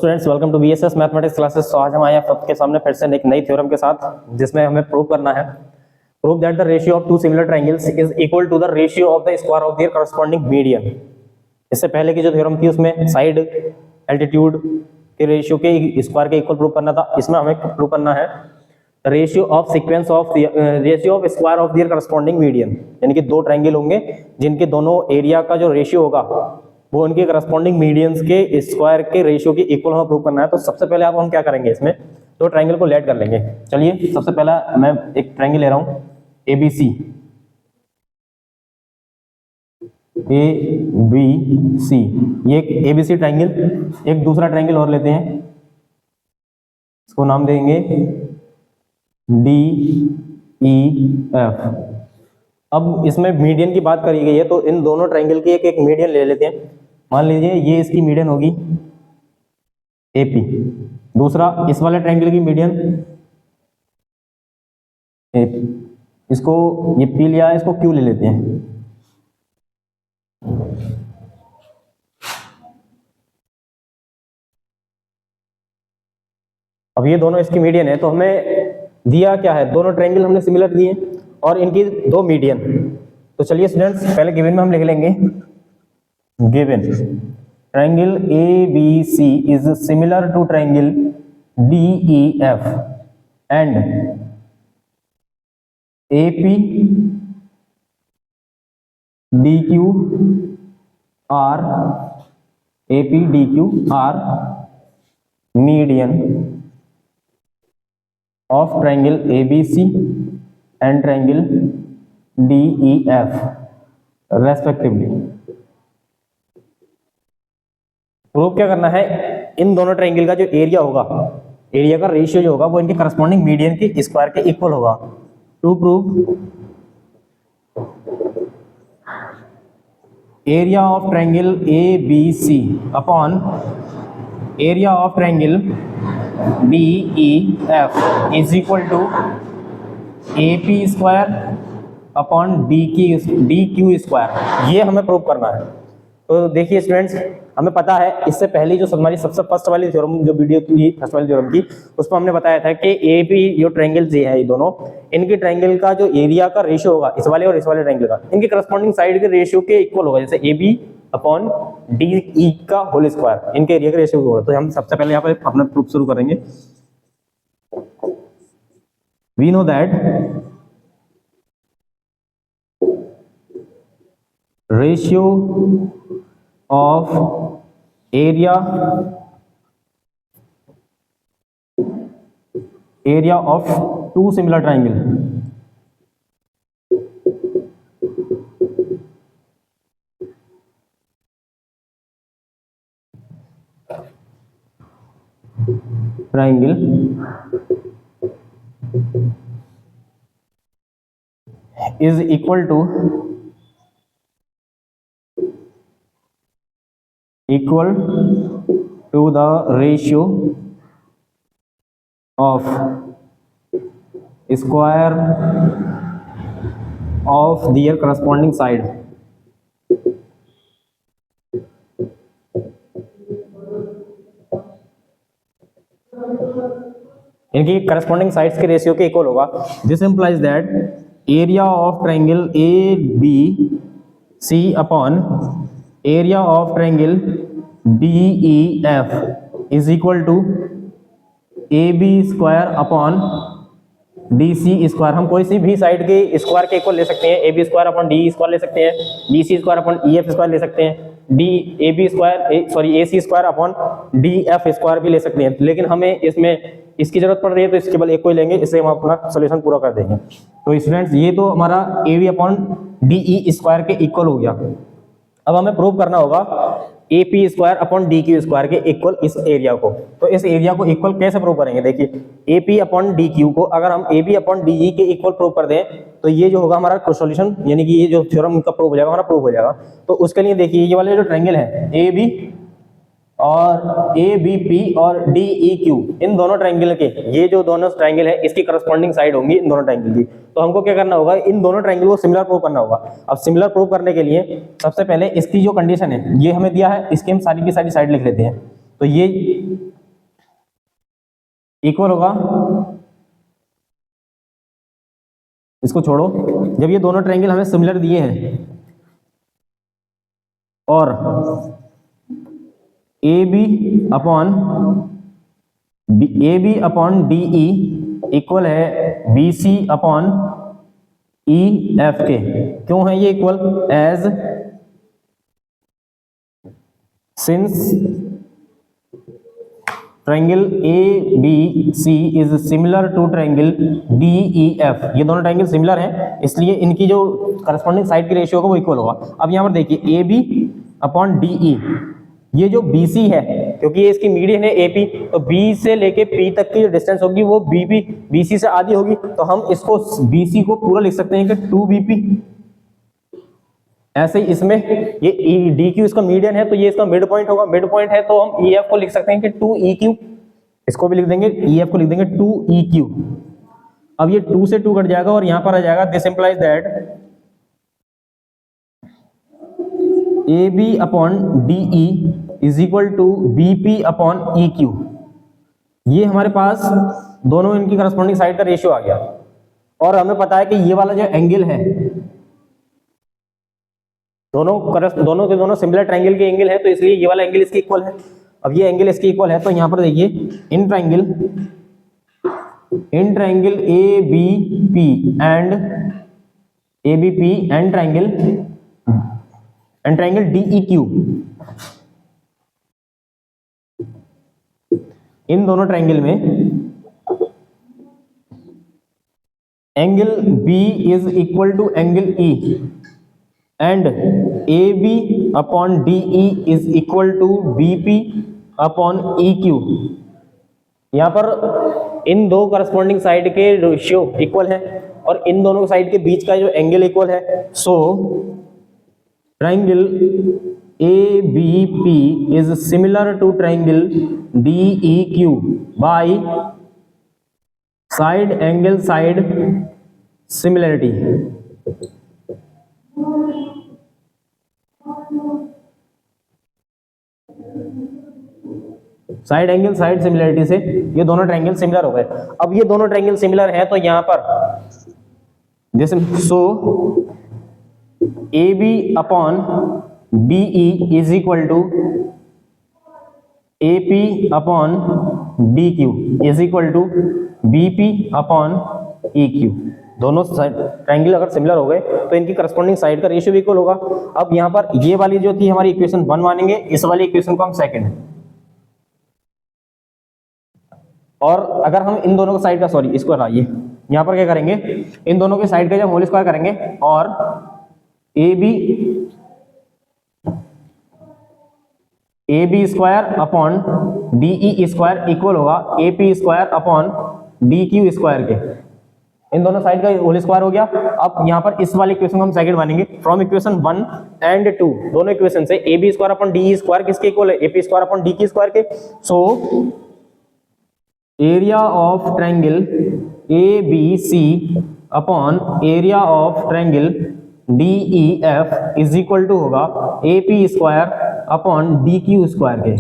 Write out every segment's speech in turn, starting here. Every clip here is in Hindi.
Students, welcome to BSS mathematics classes. तो आज हम आए हैं आपके सामने फिर से एक नई थ्योरम के साथ, जिसमें हमें प्रूव करना है prove that the ratio of two similar triangles is equal to the ratio of the square of their corresponding median. इससे पहले की जो थ्योरम थी उसमें साइड एल्टीट्यूड के रेशियो के स्क्वायर के इक्वल प्रूव करना था। इसमें हमें प्रूव करना है ratio of sequence of ratio of square of their corresponding median, यानी कि दो ट्रायंगल होंगे जिनके दोनों एरिया का जो रेशियो होगा वो उनके करस्पॉन्डिंग मीडियंस के स्क्वायर के रेशियो के इक्वल हमें प्रूव करना है। तो सबसे पहले आप हम क्या करेंगे, इसमें दो ट्रायंगल को लेट कर लेंगे। चलिए, सबसे पहला मैं एक ट्रायंगल ले रहा हूं ABC, ये एक ABC ट्रायंगल। एक दूसरा ट्रायंगल और लेते हैं, इसको नाम देंगे DEF। अब इसमें मीडियन की बात करी गई है, तो इन दोनों ट्रायंगल की एक एक मीडियन ले लेते हैं। मान लीजिए ये इसकी मीडियन होगी AP, दूसरा इस वाले ट्रायंगल की मीडियन AP। इसको ये P लिया है, इसको Q ले लेते हैं। अब ये दोनों इसकी मीडियन है, तो हमें दिया क्या है, दोनों ट्रायंगल हमने सिमिलर दिए और इनकी दो मीडियन। तो चलिए स्टूडेंट्स, पहले गिवन में हम लिख लेंगे given triangle ABC is similar to triangle DEF and AP DQ are median of triangle ABC and triangle DEF respectively। Prove क्या करना है, इन दोनों ट्रायंगल का जो एरिया होगा, एरिया का रेशियो जो होगा वो इनके करस्पॉन्डिंग मीडियन के स्क्वायर के इक्वल होगा। To prove area of triangle ABC upon area of triangle DEF is equal to AP square upon DQ square. ये हमें प्रूव करना है। तो देखिए स्टूडेंट्स, हमें पता है इससे पहले जो हमारी सबसे फर्स्ट वाली थ्योरम जो वीडियो थी, फर्स्ट वाली थ्योरम की, उसमें हमने बताया था कि AP जो ट्रायंगल्स है ये दोनों, इनके ट्रायंगल का जो एरिया का रेशियो होगा इस वाले और इस वाले ट्रायंगल का, इनके करस्पॉन्डिंग साइड के रेशियो के इक्वल होगा। जैसे AB अपॉन DE का होल स्क्वायर, इनके एरिया का रेशियो होगा। तो हम सबसे पहले यहाँ पे अपना प्रूफ शुरू करेंगे। We know that ratio of area of two similar triangle is equal to the ratio of square of their corresponding side। इनकी करस्पॉन्डिंग साइड्स के रेशियो के इक्वल होगा। This implies that area of triangle ABC upon area of triangle DEF is equal to AB square upon DC square. हम कोई सी भी साइड के स्क्वायर के इक्वल ले सकते हैं। AB square upon DE square ले सकते हैं, BC square upon EF square ले सकते हैं, AC square upon DF square भी ले सकते हैं। लेकिन हमें इसमें इसकी जरूरत पड़ रही है तो इसके केवल एक को ही लेंगे, इससे हम अपना सॉल्यूशन पूरा कर देंगे। तो स्टूडेंट्स, ये तो हमारा AB अपॉन DE स्क्वायर के इक्वल हो गया। अब हमें प्रूव करना होगा AP square upon DQ square के इक्वल इस एरिया को। तो इस एरिया को इक्वल कैसे प्रूव करेंगे, देखिए AP अपॉन DQ को अगर हम AB अपॉन DE के इक्वल प्रूव कर दें तो ये जो होगा हमारा सॉल्यूशन, यानी कि ये जो थ्योरम का प्रूव हो जाएगा हमारा प्रूव हो जाएगा। तो उसके लिए देखिए ये वाले जो ट्रायंगल है AB और ABP और DEQ, इन दोनों ट्रायंगल के, ये जो दोनों ट्रायंगल है इसकी करस्पॉन्डिंग साइड होंगी इन दोनों ट्रायंगल की। तो हमको क्या करना होगा, इन दोनों ट्रायंगल को सिमिलर प्रूव करना होगा। अब सिमिलर प्रूव करने के लिए सबसे पहले इसकी जो कंडीशन है ये हमें दिया है, इसकी हम सारी की सारी साइड लिख लेते हैं। तो ये इक्वल होगा, इसको छोड़ो, जब ये दोनों ट्रायंगल हमें सिमिलर दिए हैं और A B upon D E equal है B C upon E F के। क्यों है ये equal? As since triangle A B C is similar to triangle D E F, ये दोनों ट्रायंगल सिमिलर हैं, इसलिए इनकी जो करस्पॉन्डिंग साइड की रेशियो होगा वो इक्वल होगा। अब यहां पर देखिए A B upon D E, ये जो बी सी है, क्योंकि ये इसकी मीडियन है ए पी, तो बी से लेके पी तक की जो डिस्टेंस होगी वो बी सी से आधी होगी, तो हम इसको बी सी को पूरा लिख सकते हैं कि 2bp। ऐसे ही इसमें ये डी क्यू इसका मीडियन है, तो ये इसका मिड पॉइंट होगा, मिड पॉइंट है तो हम ई एफ को लिख सकते हैं कि 2eq, इसको भी लिख देंगे, ई एफ को लिख देंगे 2eq। अब ये 2 से 2 कट जाएगा और यहां पर आ जाएगा, this implies that A B upon D E is equal to B P upon E Q. ये हमारे पास दोनों इनकी करस्पॉन्डिंग साइड का रेशियो आ गया, और हमें पता है कि ये वाला जो एंगल है, दोनों के दोनों सिमिलर ट्रायंगल के एंगल है, तो इसलिए ये वाला एंगल इसके इक्वल है। अब ये एंगल इसके इक्वल है, तो यहां पर देखिए इन triangle A B P and triangle D E Q, इन दोनों ट्रायंगल में angle B is equal to angle E and A B upon D E is equal to B P upon E Q. यहां पर इन दो करस्पॉन्डिंग साइड के रेशियो इक्वल है और इन दोनों साइड के बीच का जो एंगल इक्वल है, so triangle A B P is similar to triangle D E Q by side angle side similarity. Side angle side similarity से ये दोनों ट्रायंगल सिमिलर हो गए। अब ये दोनों ट्रायंगल सिमिलर हैं, तो यहां पर जैसे so A B upon D E is equal to A P upon D Q is equal to B P upon E Q. दोनों ट्रायंगल अगर सिमिलर हो गए तो इनकी करस्पॉन्डिंग साइड का रेशियो भी इक्वल होगा। अब यहां पर ये वाली जो थी हमारी इक्वेशन 1 मानेंगे, इस वाली इक्वेशन को हम सेकंड, और अगर हम इन दोनों के साइड का, सॉरी इसको हटाइए, यहां पर क्या करेंगे, इन दोनों के साइड का जब होल स्क्वायर करेंगे और A B square upon D E square equal होगा A P square upon D Q square के। इन दोनों साइड का होल स्क्वायर हो गया। अब यहां पर इस वाली इक्वेशन को हम सेकंड मानेंगे फ्रॉम इक्वेशन 1 एंड 2, दोनों इक्वेशन से A B square upon D E square किसके इक्वल है, A P square upon D Q square के। So area of triangle A B C upon area of triangle D E F is equal to होगा A P square upon D Q square के,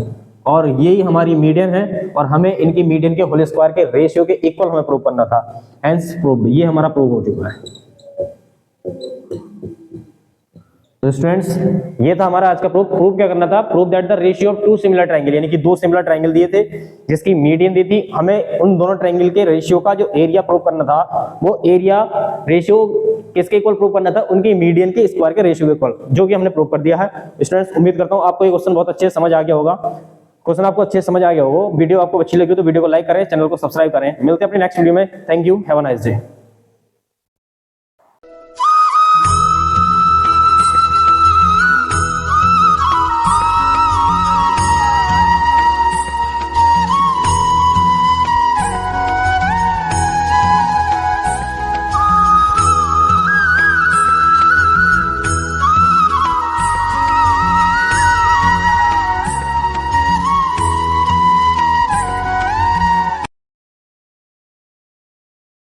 और यही हमारी मीडियन है और हमें इनकी मीडियन के होल स्क्वायर के रेशियो के इक्वल हमें प्रूव करना था। हेंस प्रूव्ड, ये हमारा प्रूव हो चुका है। तो स्टूडेंट्स ये था हमारा आज का प्रूफ। प्रूफ क्या करना था, proof that the ratio of two similar triangle, यानी कि दो सिमिलर ट्रायंगल दिए थे जिसकी मीडियन दी थी, हमें उन दोनों ट्रायंगल के रेशियो का जो एरिया प्रूव करना था, वो एरिया रेशियो किसके इक्वल प्रूव करना था, उनकी मीडियन के स्क्वायर के रेशियो के इक्वल, जो कि हमने प्रूव कर दिया है। स्टूडेंट्स उम्मीद करता हूं आपको ये क्वेश्चन बहुत अच्छे से समझ आ गया होगा। क्वेश्चन आपको अच्छे से समझ आ गया होगा। वीडियो आपको अच्छी लगी तो वीडियो को लाइक करें, चैनल को सब्सक्राइब करें। मिलते हैं अपनी नेक्स्ट वीडियो में। Thank you, have a nice day.